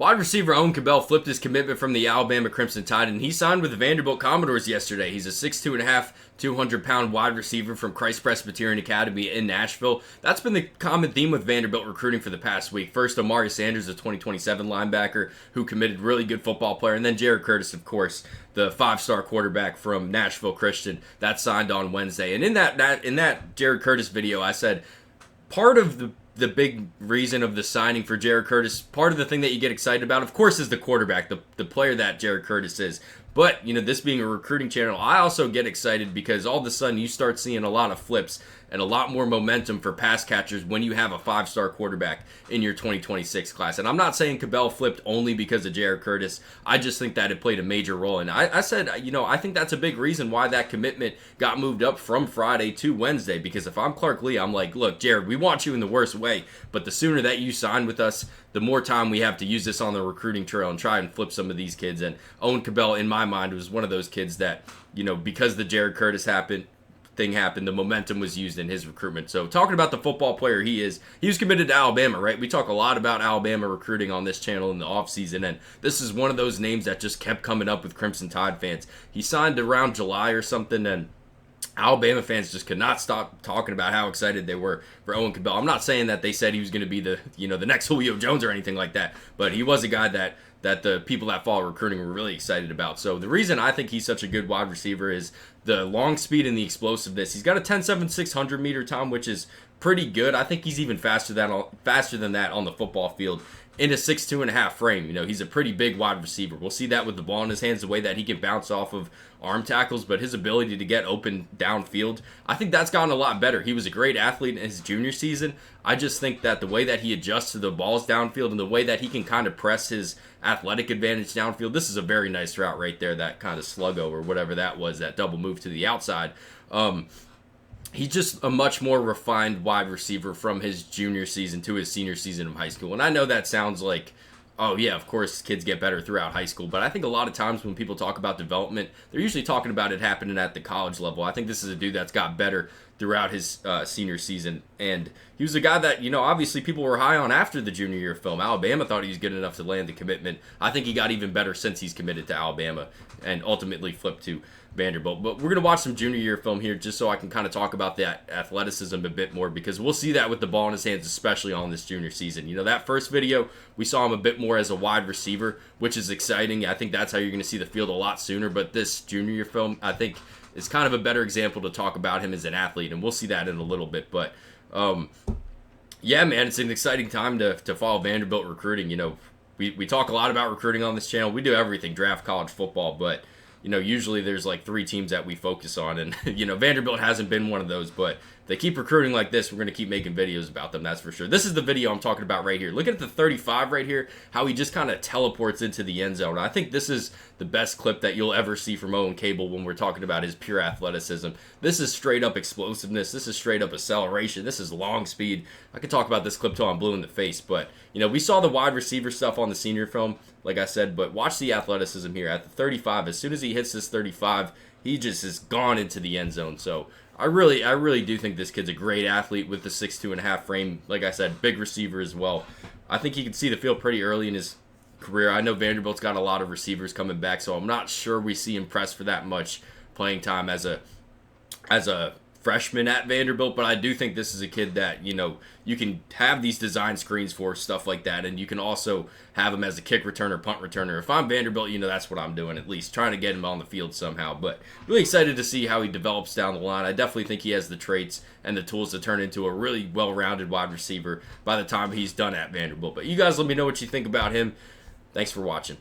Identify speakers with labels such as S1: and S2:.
S1: Wide receiver Owen Cabell flipped his commitment from the Alabama Crimson Tide, and he signed with the Vanderbilt Commodores yesterday. He's a 6'2.5", 200-pound wide receiver from Christ Presbyterian Academy in Nashville. That's been the common theme with Vanderbilt recruiting for the past week. First, Amari Sanders, a 2027 linebacker who committed, really good football player, and then Jared Curtis, of course, the five-star quarterback from Nashville Christian that signed on Wednesday. And in that Jared Curtis video, I said part of the big reason of the signing for Jared Curtis, part of the thing that you get excited about, of course, is the quarterback, the player that Jared Curtis is. But, this being a recruiting channel, I also get excited because all of a sudden you start seeing a lot of flips and a lot more momentum for pass catchers when you have a five-star quarterback in your 2026 class. And I'm not saying Cabell flipped only because of Jared Curtis. I just think that it played a major role. And I said, I think that's a big reason why that commitment got moved up from Friday to Wednesday. Because if I'm Clark Lea, I'm like, look, Jared, we want you in the worst way. But the sooner that you sign with us, the more time we have to use this on the recruiting trail and try and flip some of these kids. And Owen Cabell, in my mind, was one of those kids that, because the Jared Curtis thing happened, the momentum was used in his recruitment. So talking about the football player he was committed to Alabama, right? We talk a lot about Alabama recruiting on this channel in the offseason, and this is one of those names that just kept coming up with Crimson Tide fans. He signed around July or something, and Alabama fans just could not stop talking about how excited they were for Owen Cabell. I'm not saying that they said he was going to be the next Julio Jones or anything like that, but he was a guy that the people that follow recruiting were really excited about. So the reason I think he's such a good wide receiver is the long speed and the explosiveness. He's got a 10.7 600-meter time, which is pretty good. I think he's even faster than that on the football field in a 6'2.5" frame. He's a pretty big wide receiver. We'll see that with the ball in his hands, the way that he can bounce off of arm tackles, but his ability to get open downfield, I think that's gotten a lot better. He was a great athlete in his junior season. I just think that the way that he adjusts to the balls downfield and the way that he can kind of press his athletic advantage downfield, this is a very nice route right there, that kind of sluggo or whatever that was, that double move to the outside. He's just a much more refined wide receiver from his junior season to his senior season of high school. And I know that sounds like, oh yeah, of course kids get better throughout high school, but I think a lot of times when people talk about development, they're usually talking about it happening at the college level. I think this is a dude that's got better throughout his senior season, and he was a guy that, obviously people were high on after the junior year film. Alabama thought he was good enough to land the commitment. I think he got even better since he's committed to Alabama and ultimately flipped to Vanderbilt. But we're going to watch some junior year film here just so I can kind of talk about that athleticism a bit more, because we'll see that with the ball in his hands, especially on this junior season. That first video, we saw him a bit more as a wide receiver, which is exciting. I think that's how you're going to see the field a lot sooner. But this junior year film, I think, is kind of a better example to talk about him as an athlete, and we'll see that in a little bit. But yeah, man, it's an exciting time to follow Vanderbilt recruiting. We talk a lot about recruiting on this channel. We do everything, draft, college football, but usually there's like 3 teams that we focus on, and Vanderbilt hasn't been one of those, but they keep recruiting like this, we're going to keep making videos about them, that's for sure. This is the video I'm talking about right here. Look at the 35 right here, how he just kind of teleports into the end zone. I think this is the best clip that you'll ever see from Owen Cabell when we're talking about his pure athleticism. This is straight up explosiveness. This is straight up acceleration. This is long speed. I could talk about this clip till I'm blue in the face, but we saw the wide receiver stuff on the senior film, like I said, but watch the athleticism here at the 35. As soon as he hits this 35, he just is gone into the end zone. So I really do think this kid's a great athlete with the 6'2.5" frame. Like I said, big receiver as well. I think he can see the field pretty early in his career. I know Vanderbilt's got a lot of receivers coming back, so I'm not sure we see him pressed for that much playing time as a freshman at Vanderbilt, but I do think this is a kid that, you can have these design screens for, stuff like that, and you can also have him as a kick returner, punt returner. If I'm Vanderbilt, that's what I'm doing, at least trying to get him on the field somehow. But really excited to see how he develops down the line. I definitely think he has the traits and the tools to turn into a really well-rounded wide receiver by the time he's done at Vanderbilt. But you guys let me know what you think about him. Thanks for watching.